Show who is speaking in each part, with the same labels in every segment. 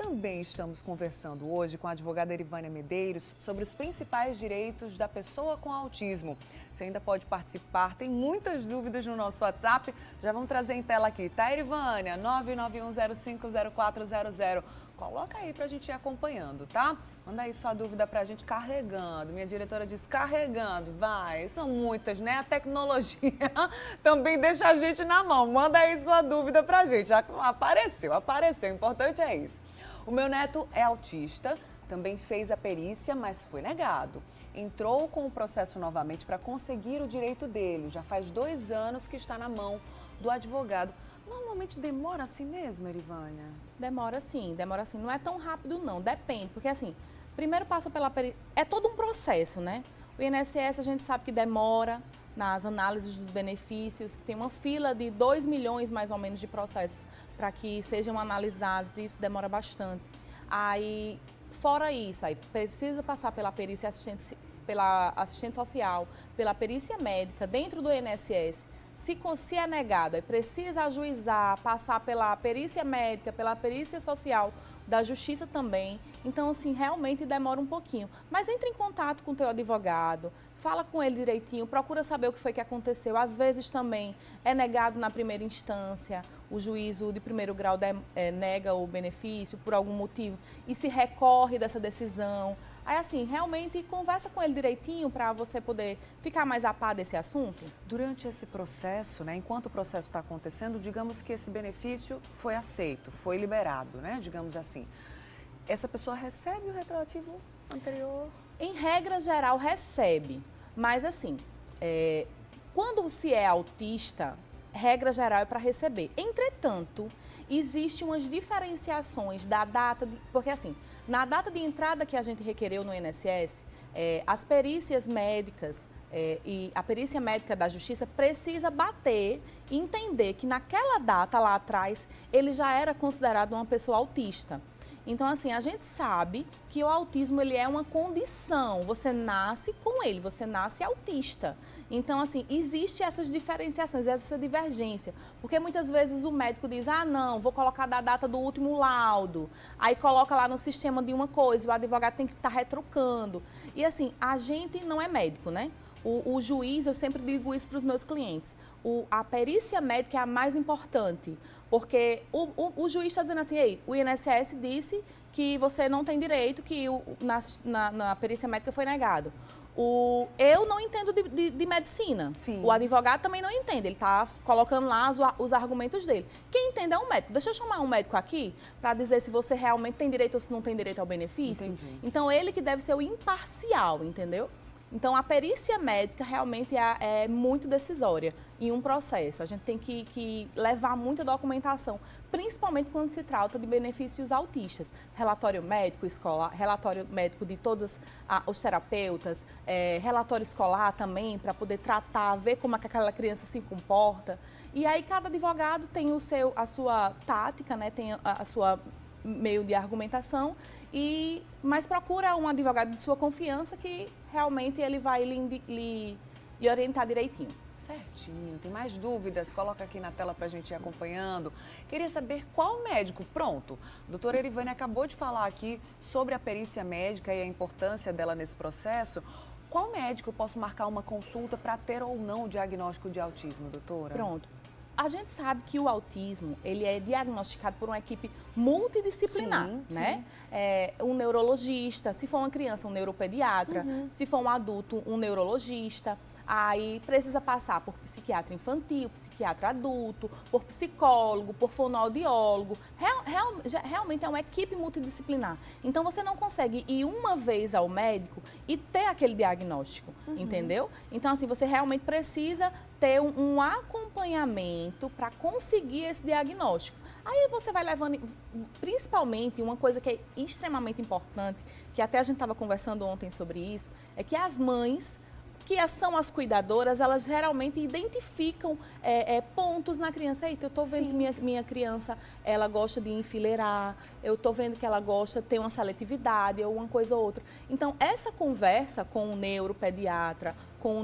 Speaker 1: também estamos conversando hoje com a advogada Erivânia Medeiros sobre os principais direitos da pessoa com autismo. Você ainda pode participar, tem muitas dúvidas no nosso WhatsApp, já vamos trazer em tela aqui, tá, Erivânia? 991050400. Coloca aí pra gente ir acompanhando, tá? Manda aí sua dúvida pra gente carregando. Minha diretora diz carregando, vai. São muitas, né? A tecnologia também deixa a gente na mão. Manda aí sua dúvida pra gente. Já apareceu. O importante é isso. O meu neto é autista, também fez a perícia, mas foi negado. Entrou com o processo novamente para conseguir o direito dele. Já faz 2 anos que está na mão do advogado. Normalmente demora assim mesmo, Erivânia?
Speaker 2: Demora sim. Não é tão rápido não, depende, porque assim, primeiro passa pela é todo um processo, né? O INSS a gente sabe que demora nas análises dos benefícios, tem uma fila de 2 milhões mais ou menos de processos para que sejam analisados e isso demora bastante. Aí, fora isso, aí precisa passar pela perícia pela assistente social, pela perícia médica dentro do INSS. Se é negado, aí precisa ajuizar, passar pela perícia médica, pela perícia social, da justiça também. Então, assim, realmente demora um pouquinho. Mas entre em contato com o teu advogado, fala com ele direitinho, procura saber o que foi que aconteceu. Às vezes também é negado na primeira instância, o juízo de primeiro grau nega o benefício por algum motivo e se recorre dessa decisão. Aí, assim, realmente conversa com ele direitinho para você poder ficar mais a par desse assunto.
Speaker 1: Durante esse processo, né, enquanto o processo está acontecendo, digamos que esse benefício foi aceito, foi liberado, né, digamos assim. Essa pessoa recebe o retroativo anterior?
Speaker 2: Em regra geral, recebe. Mas, assim, quando se é autista, regra geral é para receber. Entretanto, existem umas diferenciações da data, porque assim, na data de entrada que a gente requereu no INSS, as perícias médicas e a perícia médica da Justiça precisa bater e entender que naquela data lá atrás ele já era considerado uma pessoa autista. Então, assim, a gente sabe que o autismo ele é uma condição, você nasce com ele, você nasce autista. Então, assim, existe essas diferenciações, essa divergência, porque muitas vezes o médico diz, ah, não, vou colocar da data do último laudo, aí coloca lá no sistema de uma coisa, o advogado tem que estar retrucando. E, assim, a gente não é médico, né? O juiz, eu sempre digo isso para os meus clientes, a perícia médica é a mais importante, porque o juiz está dizendo assim, ei, o INSS disse que você não tem direito, que na perícia médica foi negado. Eu não entendo de medicina.
Speaker 1: Sim.
Speaker 2: O advogado também não entende, ele está colocando lá os argumentos dele. Quem entende é um médico. Deixa eu chamar um médico aqui para dizer se você realmente tem direito ou se não tem direito ao benefício.
Speaker 1: Entendi.
Speaker 2: Então, ele que deve ser o imparcial, entendeu? Então, a perícia médica realmente é muito decisória em um processo. A gente tem que levar muita documentação, principalmente quando se trata de benefícios autistas. Relatório médico escolar, relatório médico de todos os terapeutas, relatório escolar também, para poder tratar, ver como é que aquela criança se comporta. E aí, cada advogado tem a sua tática, né? Tem a sua meio de argumentação, mas procura um advogado de sua confiança que realmente ele vai lhe orientar direitinho.
Speaker 1: Certinho. Tem mais dúvidas? Coloca aqui na tela para a gente ir acompanhando. Queria saber qual médico. Pronto. A doutora Erivânia acabou de falar aqui sobre a perícia médica e a importância dela nesse processo. Qual médico eu posso marcar uma consulta para ter ou não o diagnóstico de autismo, doutora?
Speaker 2: Pronto. A gente sabe que o autismo, ele é diagnosticado por uma equipe multidisciplinar,
Speaker 1: sim,
Speaker 2: né? Um neurologista, se for uma criança, um neuropediatra, se for um adulto, um neurologista. Aí precisa passar por psiquiatra infantil, psiquiatra adulto, por psicólogo, por fonoaudiólogo. Realmente é uma equipe multidisciplinar. Então, você não consegue ir uma vez ao médico e ter aquele diagnóstico, entendeu? Então, assim, você realmente precisa ter um acompanhamento para conseguir esse diagnóstico. Aí você vai levando, principalmente, uma coisa que é extremamente importante, que até a gente estava conversando ontem sobre isso, é que as mães que são as cuidadoras, elas geralmente identificam pontos na criança. Eita, eu estou vendo que minha criança, ela gosta de enfileirar, eu estou vendo que ela gosta de ter uma seletividade ou uma coisa ou outra. Então, essa conversa com o neuropediatra, com o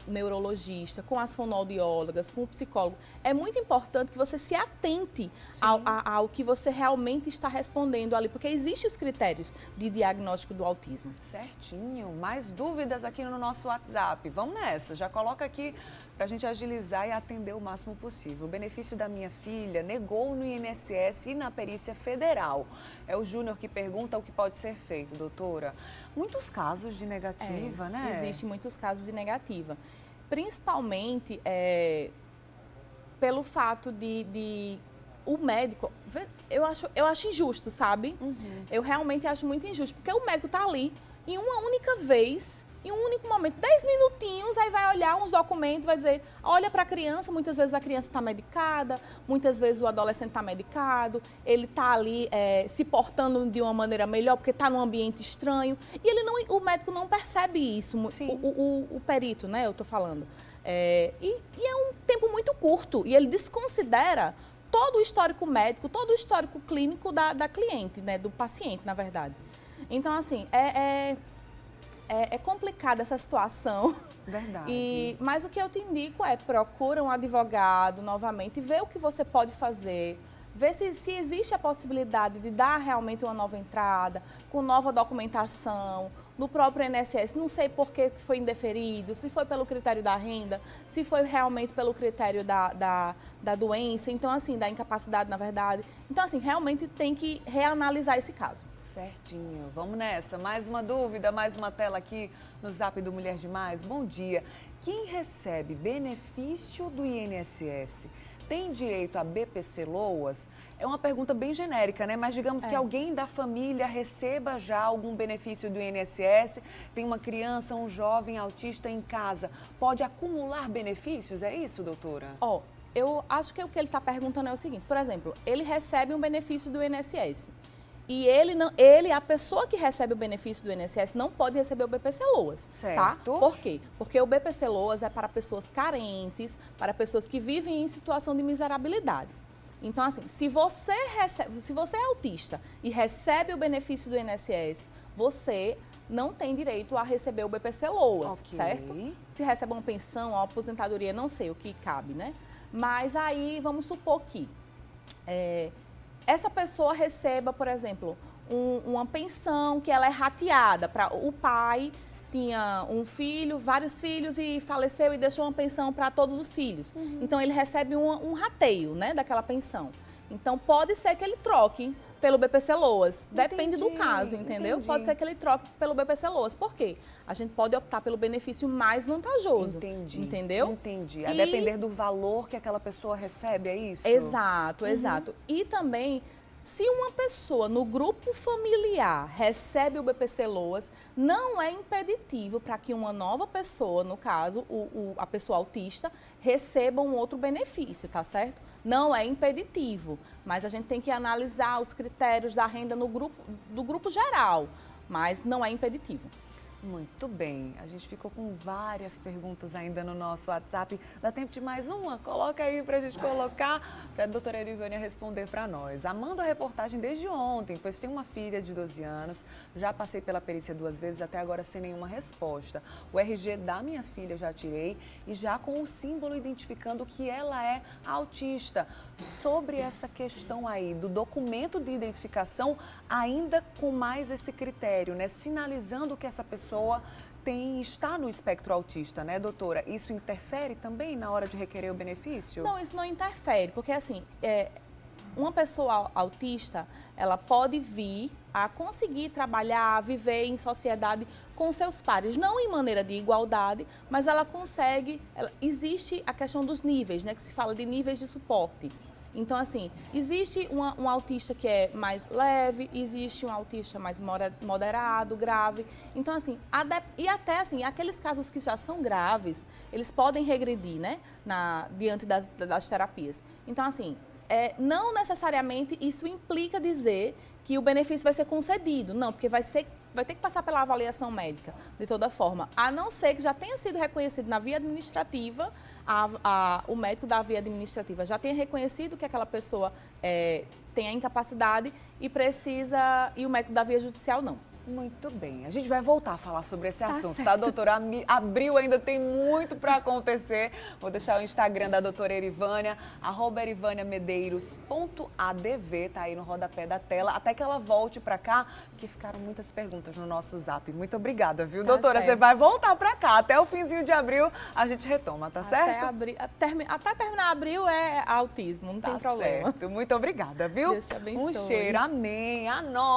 Speaker 2: neurologista, com as fonoaudiólogas, com o psicólogo. É muito importante que você se atente ao que você realmente está respondendo ali, porque existem os critérios de diagnóstico do autismo.
Speaker 1: Certinho. Mais dúvidas aqui no nosso WhatsApp. Vamos nessa. Já coloca aqui para a gente agilizar e atender o máximo possível. O benefício da minha filha negou no INSS e na Perícia Federal. É o Júnior que pergunta o que pode ser feito, doutora. Muitos casos de negativa, né?
Speaker 2: Existem muitos casos de negativa. Principalmente pelo fato de o médico... Eu acho injusto, sabe? Eu realmente acho muito injusto, porque o médico está ali em uma única vez... Em um único momento, 10 minutinhos, aí vai olhar uns documentos, vai dizer, olha para a criança, muitas vezes a criança está medicada, muitas vezes o adolescente está medicado, ele está ali se portando de uma maneira melhor porque está num ambiente estranho, e o médico não percebe isso, o perito, né, eu estou falando. E é um tempo muito curto, e ele desconsidera todo o histórico médico, todo o histórico clínico da cliente, né, do paciente, na verdade. Então, assim, é complicada essa situação.
Speaker 1: Verdade.
Speaker 2: Mas o que eu te indico procura um advogado novamente, vê o que você pode fazer, vê se existe a possibilidade de dar realmente uma nova entrada, com nova documentação, no próprio INSS. Não sei por que foi indeferido, se foi pelo critério da renda, se foi realmente pelo critério da doença, então assim, da incapacidade, na verdade. Então assim, realmente tem que reanalisar esse caso.
Speaker 1: Certinho. Vamos nessa. Mais uma dúvida, mais uma tela aqui no Zap do Mulher Demais. Bom dia. Quem recebe benefício do INSS tem direito a BPC Loas? É uma pergunta bem genérica, né? Mas digamos que alguém da família receba já algum benefício do INSS, tem uma criança, um jovem autista em casa, pode acumular benefícios? É isso, doutora?
Speaker 2: Eu acho que o que ele está perguntando é o seguinte, por exemplo, ele recebe um benefício do INSS. E a pessoa que recebe o benefício do INSS não pode receber o BPC Loas,
Speaker 1: certo?
Speaker 2: Tá? Por quê? Porque o BPC Loas é para pessoas carentes, para pessoas que vivem em situação de miserabilidade. Então, assim, se você é autista e recebe o benefício do INSS, você não tem direito a receber o BPC Loas, certo? Se recebe uma pensão, uma aposentadoria, não sei o que cabe, né? Mas aí, vamos supor que... essa pessoa receba, por exemplo, uma pensão que ela é rateada. O pai tinha um filho, vários filhos e faleceu e deixou uma pensão para todos os filhos. Então, ele recebe um rateio, né, daquela pensão. Então, pode ser que ele troque pelo BPC Loas. Depende do caso, entendeu? Pode ser que ele troque pelo BPC Loas. Por quê? A gente pode optar pelo benefício mais vantajoso. Entendeu?
Speaker 1: Entendi. A depender do valor que aquela pessoa recebe, é isso?
Speaker 2: Exato. E também, se uma pessoa no grupo familiar recebe o BPC Loas, não é impeditivo para que uma nova pessoa, no caso, a pessoa autista, receba um outro benefício, tá certo? Não é impeditivo, mas a gente tem que analisar os critérios da renda do grupo geral, mas não é impeditivo.
Speaker 1: Muito bem, a gente ficou com várias perguntas ainda no nosso WhatsApp. Dá tempo de mais uma? Coloca aí pra gente colocar, para a doutora Erivânia responder para nós. Amando a reportagem desde ontem, pois tenho uma filha de 12 anos, já passei pela perícia 2 vezes, até agora sem nenhuma resposta. O RG da minha filha já tirei e já com o símbolo identificando que ela é autista. Sobre essa questão aí do documento de identificação, ainda com mais esse critério, né? Sinalizando que essa pessoa está no espectro autista, né, doutora? Isso interfere também na hora de requerer o benefício?
Speaker 2: Não, isso não interfere, porque assim, uma pessoa autista, ela pode vir a conseguir trabalhar, viver em sociedade com seus pares, não em maneira de igualdade, mas ela consegue, existe a questão dos níveis, né, que se fala de níveis de suporte. Então, assim, existe um autista que é mais leve, existe um autista mais moderado, grave. Então, assim, e até, assim, aqueles casos que já são graves, eles podem regredir, né, diante das terapias. Então, assim, não necessariamente isso implica dizer que o benefício vai ser concedido. Não, porque vai ter que passar pela avaliação médica, de toda forma. A não ser que já tenha sido reconhecido na via administrativa, o médico da via administrativa já tenha reconhecido que aquela pessoa tem a incapacidade e o médico da via judicial não.
Speaker 1: Muito bem. A gente vai voltar a falar sobre esse assunto,
Speaker 2: certo.
Speaker 1: tá, doutora? Abril ainda tem muito para acontecer. Vou deixar o Instagram da doutora Erivânia, @erivaniamedeiros.adv, tá aí no rodapé da tela, até que ela volte para cá, que ficaram muitas perguntas no nosso zap. Muito obrigada, viu, doutora?
Speaker 2: certo.
Speaker 1: Você vai voltar para cá. Até o finzinho de abril a gente retoma, tá certo?
Speaker 2: Até terminar abril é autismo, não tem problema.
Speaker 1: Certo. Muito obrigada, viu?
Speaker 2: Deus te abençoe.
Speaker 1: Um cheiro. Amém. A nós.